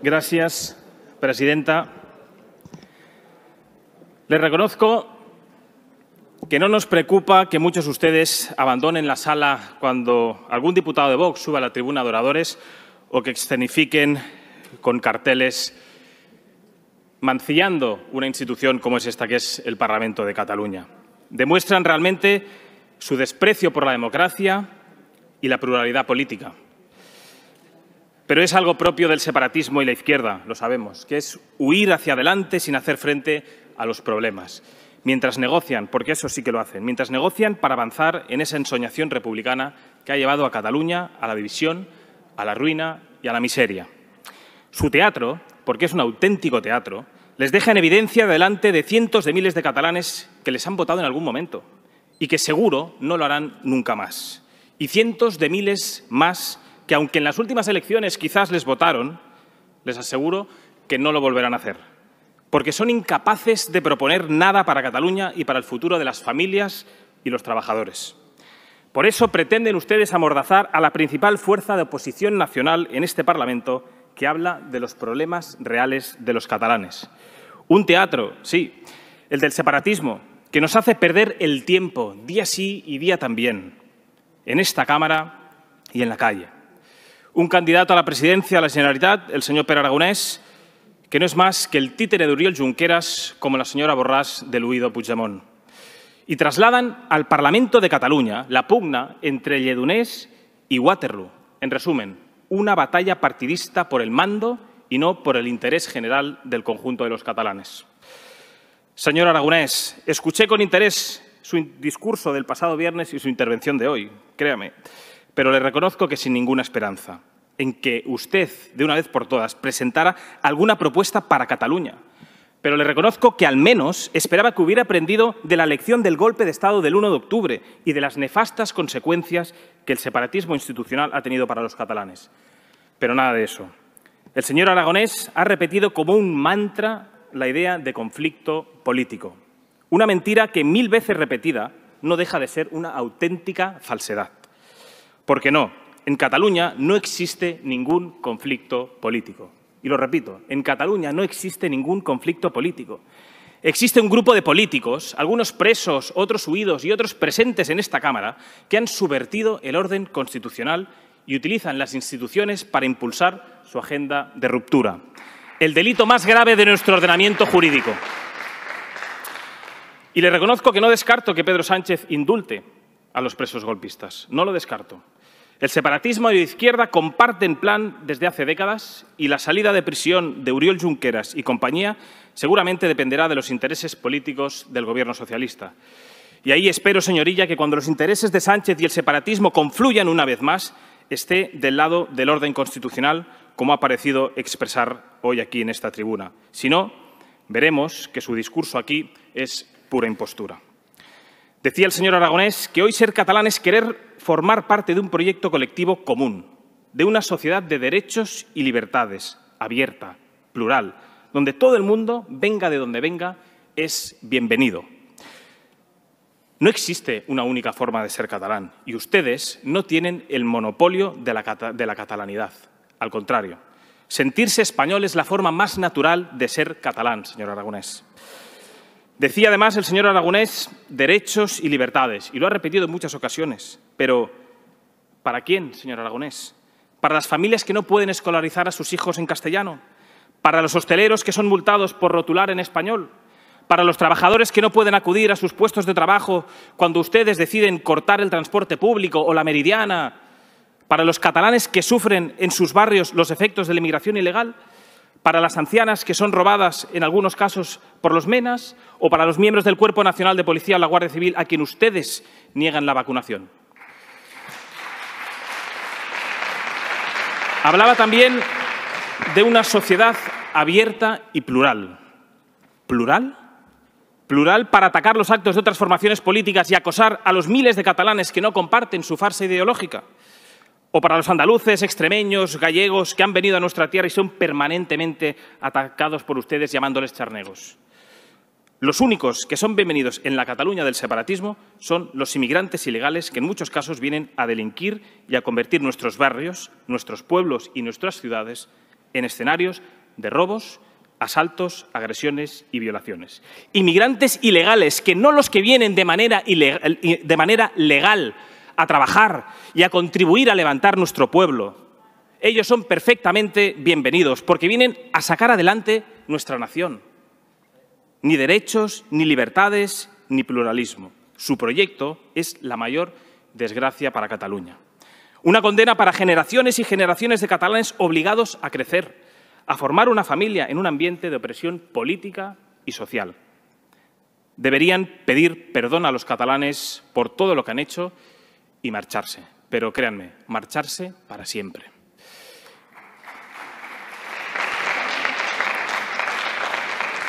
Gracias, presidenta. Les reconozco que no nos preocupa que muchos de ustedes abandonen la sala cuando algún diputado de Vox suba a la tribuna de oradores o que escenifiquen con carteles mancillando una institución como es esta, que es el Parlamento de Cataluña. Demuestran realmente su desprecio por la democracia y la pluralidad política. Pero es algo propio del separatismo y la izquierda, lo sabemos, que es huir hacia adelante sin hacer frente a los problemas. Mientras negocian, porque eso sí que lo hacen, mientras negocian para avanzar en esa ensoñación republicana que ha llevado a Cataluña a la división, a la ruina y a la miseria. Su teatro, porque es un auténtico teatro, les deja en evidencia delante de cientos de miles de catalanes que les han votado en algún momento y que seguro no lo harán nunca más. Y cientos de miles más que, aunque en las últimas elecciones quizás les votaron, les aseguro que no lo volverán a hacer, porque son incapaces de proponer nada para Cataluña y para el futuro de las familias y los trabajadores. Por eso pretenden ustedes amordazar a la principal fuerza de oposición nacional en este Parlamento, que habla de los problemas reales de los catalanes. Un teatro, sí, el del separatismo, que nos hace perder el tiempo día sí y día también, en esta Cámara y en la calle. Un candidato a la presidencia de la Generalitat, el señor Pere Aragonès, que no es más que el títere de Oriol Junqueras, como la señora Borràs del huido Puigdemont. Y trasladan al Parlamento de Cataluña la pugna entre Lledoners y Waterloo. En resumen, una batalla partidista por el mando y no por el interés general del conjunto de los catalanes. Señor Aragonès, escuché con interés su discurso del pasado viernes y su intervención de hoy, créame, pero le reconozco que sin ninguna esperanza en que usted, de una vez por todas, presentara alguna propuesta para Cataluña. Pero le reconozco que al menos esperaba que hubiera aprendido de la lección del golpe de Estado del 1 de octubre y de las nefastas consecuencias que el separatismo institucional ha tenido para los catalanes. Pero nada de eso. El señor Aragonès ha repetido como un mantra la idea de conflicto político. Una mentira que 1000 veces repetida no deja de ser una auténtica falsedad. Porque no, en Cataluña no existe ningún conflicto político. Y lo repito, en Cataluña no existe ningún conflicto político. Existe un grupo de políticos, algunos presos, otros huidos y otros presentes en esta Cámara, que han subvertido el orden constitucional y utilizan las instituciones para impulsar su agenda de ruptura. El delito más grave de nuestro ordenamiento jurídico. Y le reconozco que no descarto que Pedro Sánchez indulte a los presos golpistas. No lo descarto. El separatismo y la izquierda comparten plan desde hace décadas y la salida de prisión de Oriol Junqueras y compañía seguramente dependerá de los intereses políticos del Gobierno socialista. Y ahí espero, señorilla, que cuando los intereses de Sánchez y el separatismo confluyan una vez más, esté del lado del orden constitucional, como ha parecido expresar hoy aquí en esta tribuna. Si no, veremos que su discurso aquí es pura impostura. Decía el señor Aragonès que hoy ser catalán es querer formar parte de un proyecto colectivo común, de una sociedad de derechos y libertades, abierta, plural, donde todo el mundo, venga de donde venga, es bienvenido. No existe una única forma de ser catalán y ustedes no tienen el monopolio de la catalanidad. Al contrario, sentirse español es la forma más natural de ser catalán, señor Aragonès. Decía además el señor Aragonès derechos y libertades, y lo ha repetido en muchas ocasiones. Pero, ¿para quién, señor Aragonès? ¿Para las familias que no pueden escolarizar a sus hijos en castellano? ¿Para los hosteleros que son multados por rotular en español? ¿Para los trabajadores que no pueden acudir a sus puestos de trabajo cuando ustedes deciden cortar el transporte público o la meridiana? ¿Para los catalanes que sufren en sus barrios los efectos de la inmigración ilegal? ¿Para las ancianas que son robadas, en algunos casos, por los menas? ¿O para los miembros del Cuerpo Nacional de Policía o la Guardia Civil a quien ustedes niegan la vacunación? Hablaba también de una sociedad abierta y plural. ¿Plural? ¿Plural para atacar los actos de otras formaciones políticas y acosar a los miles de catalanes que no comparten su farsa ideológica? ¿O para los andaluces, extremeños, gallegos que han venido a nuestra tierra y son permanentemente atacados por ustedes llamándoles charnegos? Los únicos que son bienvenidos en la Cataluña del separatismo son los inmigrantes ilegales que en muchos casos vienen a delinquir y a convertir nuestros barrios, nuestros pueblos y nuestras ciudades en escenarios de robos, asaltos, agresiones y violaciones. Inmigrantes ilegales, que no los que vienen de manera legal a trabajar y a contribuir a levantar nuestro pueblo. Ellos son perfectamente bienvenidos porque vienen a sacar adelante nuestra nación. Ni derechos, ni libertades, ni pluralismo. Su proyecto es la mayor desgracia para Cataluña. Una condena para generaciones y generaciones de catalanes obligados a crecer, a formar una familia en un ambiente de opresión política y social. Deberían pedir perdón a los catalanes por todo lo que han hecho y marcharse. Pero créanme, marcharse para siempre.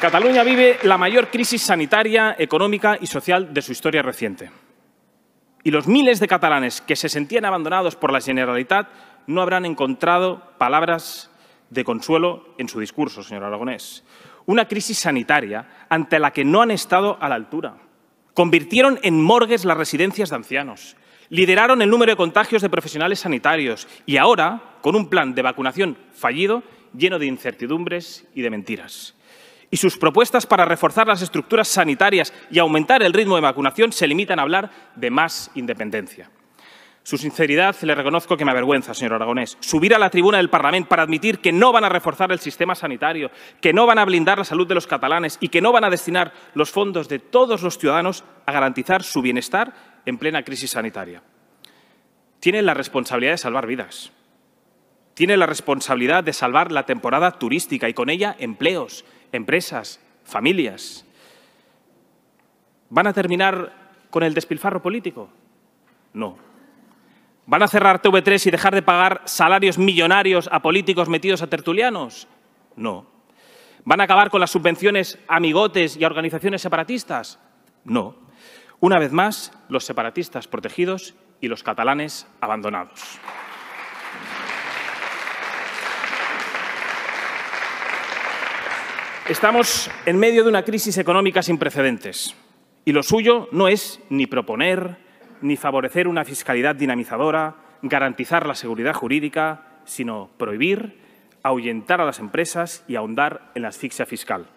Cataluña vive la mayor crisis sanitaria, económica y social de su historia reciente. Y los miles de catalanes que se sentían abandonados por la Generalitat no habrán encontrado palabras de consuelo en su discurso, señor Aragonés. Una crisis sanitaria ante la que no han estado a la altura. Convirtieron en morgues las residencias de ancianos. Lideraron el número de contagios de profesionales sanitarios y ahora, con un plan de vacunación fallido, lleno de incertidumbres y de mentiras. Y sus propuestas para reforzar las estructuras sanitarias y aumentar el ritmo de vacunación se limitan a hablar de más independencia. Su sinceridad le reconozco que me avergüenza, señor Aragonés. Subir a la tribuna del Parlamento para admitir que no van a reforzar el sistema sanitario, que no van a blindar la salud de los catalanes y que no van a destinar los fondos de todos los ciudadanos a garantizar su bienestar en plena crisis sanitaria. Tiene la responsabilidad de salvar vidas. Tiene la responsabilidad de salvar la temporada turística y con ella empleos, empresas, familias. ¿Van a terminar con el despilfarro político? No. ¿Van a cerrar TV3 y dejar de pagar salarios millonarios a políticos metidos a tertulianos? No. ¿Van a acabar con las subvenciones a amigotes y a organizaciones separatistas? No. Una vez más, los separatistas protegidos y los catalanes abandonados. Estamos en medio de una crisis económica sin precedentes y lo suyo no es ni proponer, ni favorecer una fiscalidad dinamizadora, garantizar la seguridad jurídica, sino prohibir, ahuyentar a las empresas y ahondar en la asfixia fiscal.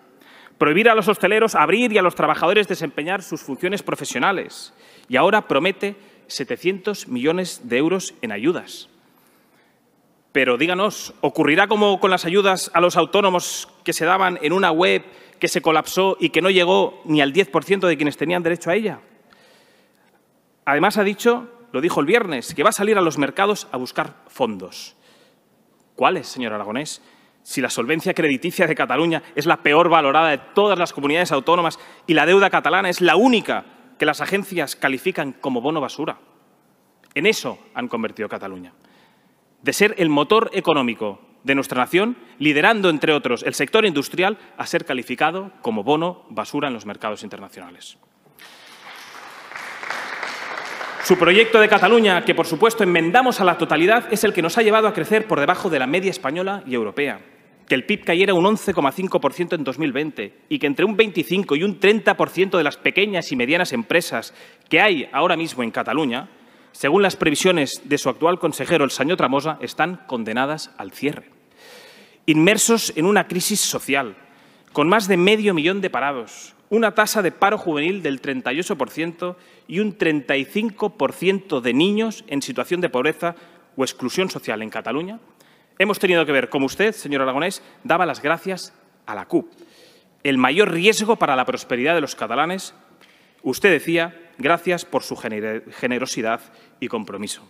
Prohibir a los hosteleros abrir y a los trabajadores desempeñar sus funciones profesionales. Y ahora promete 700 millones de euros en ayudas. Pero díganos, ¿ocurrirá como con las ayudas a los autónomos que se daban en una web que se colapsó y que no llegó ni al 10% de quienes tenían derecho a ella? Además ha dicho, lo dijo el viernes, que va a salir a los mercados a buscar fondos. ¿Cuáles, señor Aragonés? Si la solvencia crediticia de Cataluña es la peor valorada de todas las comunidades autónomas y la deuda catalana es la única que las agencias califican como bono basura. En eso han convertido a Cataluña. De ser el motor económico de nuestra nación, liderando, entre otros, el sector industrial, a ser calificado como bono basura en los mercados internacionales. Su proyecto de Cataluña, que por supuesto enmendamos a la totalidad, es el que nos ha llevado a crecer por debajo de la media española y europea. Que el PIB cayera un 11,5% en 2020 y que entre un 25 y un 30% de las pequeñas y medianas empresas que hay ahora mismo en Cataluña, según las previsiones de su actual consejero, el señor Tramosa, están condenadas al cierre. Inmersos en una crisis social, con más de medio millón de parados, una tasa de paro juvenil del 38% y un 35% de niños en situación de pobreza o exclusión social en Cataluña, hemos tenido que ver cómo usted, señor Aragonés, daba las gracias a la CUP. El mayor riesgo para la prosperidad de los catalanes, usted decía, gracias por su generosidad y compromiso.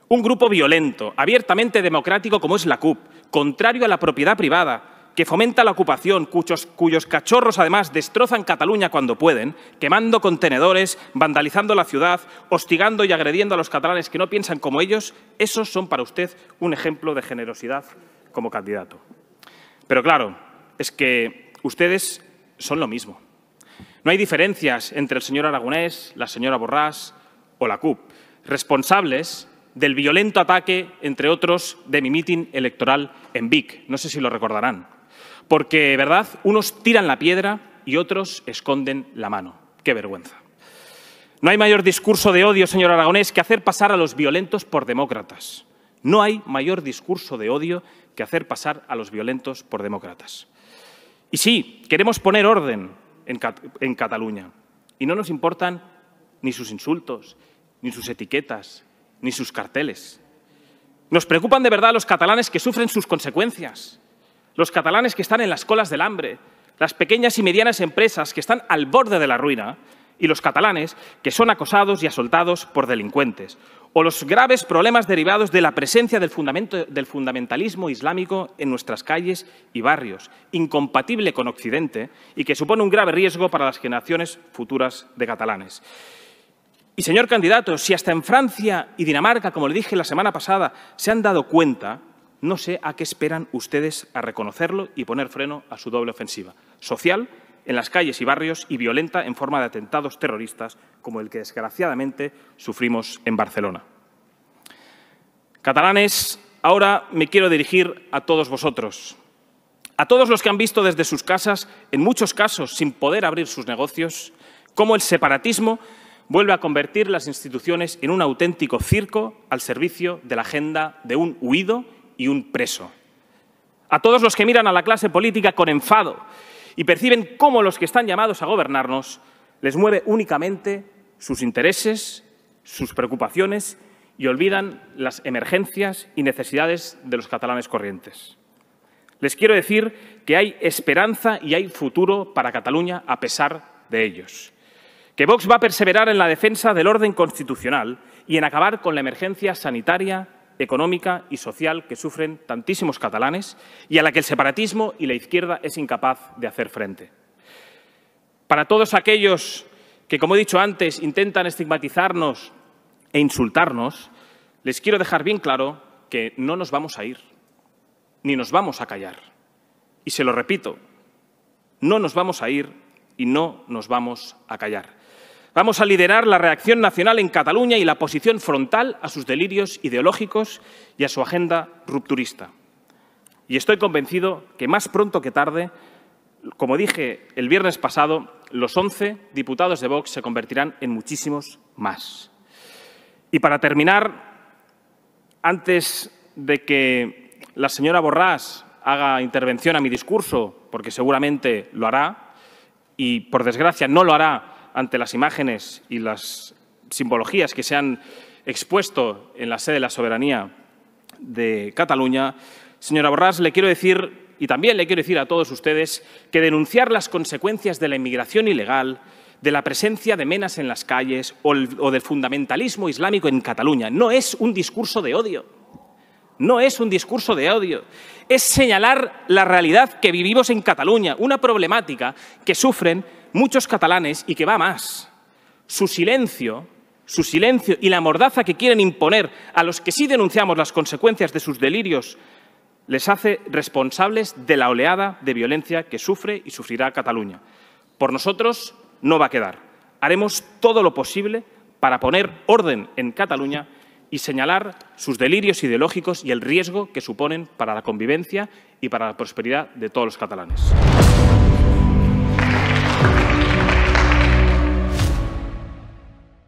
Un grupo violento, abiertamente democrático como es la CUP, contrario a la propiedad privada, que fomenta la ocupación, cuyos cachorros además destrozan Cataluña cuando pueden, quemando contenedores, vandalizando la ciudad, hostigando y agrediendo a los catalanes que no piensan como ellos, esos son para usted un ejemplo de generosidad como candidato. Pero claro, es que ustedes son lo mismo. No hay diferencias entre el señor Aragonés, la señora Borràs o la CUP, responsables del violento ataque, entre otros, de mi mitin electoral en Vic. No sé si lo recordarán. Porque, ¿verdad?, unos tiran la piedra y otros esconden la mano. ¡Qué vergüenza! No hay mayor discurso de odio, señor Aragonés, que hacer pasar a los violentos por demócratas. No hay mayor discurso de odio que hacer pasar a los violentos por demócratas. Y sí, queremos poner orden en Cataluña. Y no nos importan ni sus insultos, ni sus etiquetas, ni sus carteles. Nos preocupan de verdad los catalanes que sufren sus consecuencias, los catalanes que están en las colas del hambre, las pequeñas y medianas empresas que están al borde de la ruina y los catalanes que son acosados y asaltados por delincuentes, o los graves problemas derivados de la presencia del fundamentalismo islámico en nuestras calles y barrios, incompatible con Occidente y que supone un grave riesgo para las generaciones futuras de catalanes. Y, señor candidato, si hasta en Francia y Dinamarca, como le dije la semana pasada, se han dado cuenta, no sé a qué esperan ustedes a reconocerlo y poner freno a su doble ofensiva social en las calles y barrios y violenta en forma de atentados terroristas como el que desgraciadamente sufrimos en Barcelona. Catalanes, ahora me quiero dirigir a todos vosotros, a todos los que han visto desde sus casas, en muchos casos sin poder abrir sus negocios, cómo el separatismo vuelve a convertir las instituciones en un auténtico circo al servicio de la agenda de un huido y un preso. A todos los que miran a la clase política con enfado y perciben cómo los que están llamados a gobernarnos les mueve únicamente sus intereses, sus preocupaciones y olvidan las emergencias y necesidades de los catalanes corrientes. Les quiero decir que hay esperanza y hay futuro para Cataluña a pesar de ellos. Que Vox va a perseverar en la defensa del orden constitucional y en acabar con la emergencia sanitaria, económica y social que sufren tantísimos catalanes y a la que el separatismo y la izquierda es incapaz de hacer frente. Para todos aquellos que, como he dicho antes, intentan estigmatizarnos e insultarnos, les quiero dejar bien claro que no nos vamos a ir, ni nos vamos a callar. Y se lo repito, no nos vamos a ir y no nos vamos a callar. Vamos a liderar la reacción nacional en Cataluña y la posición frontal a sus delirios ideológicos y a su agenda rupturista. Y estoy convencido que más pronto que tarde, como dije el viernes pasado, los 11 diputados de Vox se convertirán en muchísimos más. Y para terminar, antes de que la señora Borràs haga intervención a mi discurso, porque seguramente lo hará, y por desgracia no lo hará ante las imágenes y las simbologías que se han expuesto en la sede de la soberanía de Cataluña, señora Borràs, le quiero decir, y también le quiero decir a todos ustedes, que denunciar las consecuencias de la inmigración ilegal, de la presencia de menas en las calles o del fundamentalismo islámico en Cataluña no es un discurso de odio. No es un discurso de odio. Es señalar la realidad que vivimos en Cataluña, una problemática que sufren muchos catalanes y que va más. Su silencio y la mordaza que quieren imponer a los que sí denunciamos las consecuencias de sus delirios les hace responsables de la oleada de violencia que sufre y sufrirá Cataluña. Por nosotros no va a quedar. Haremos todo lo posible para poner orden en Cataluña y señalar sus delirios ideológicos y el riesgo que suponen para la convivencia y para la prosperidad de todos los catalanes.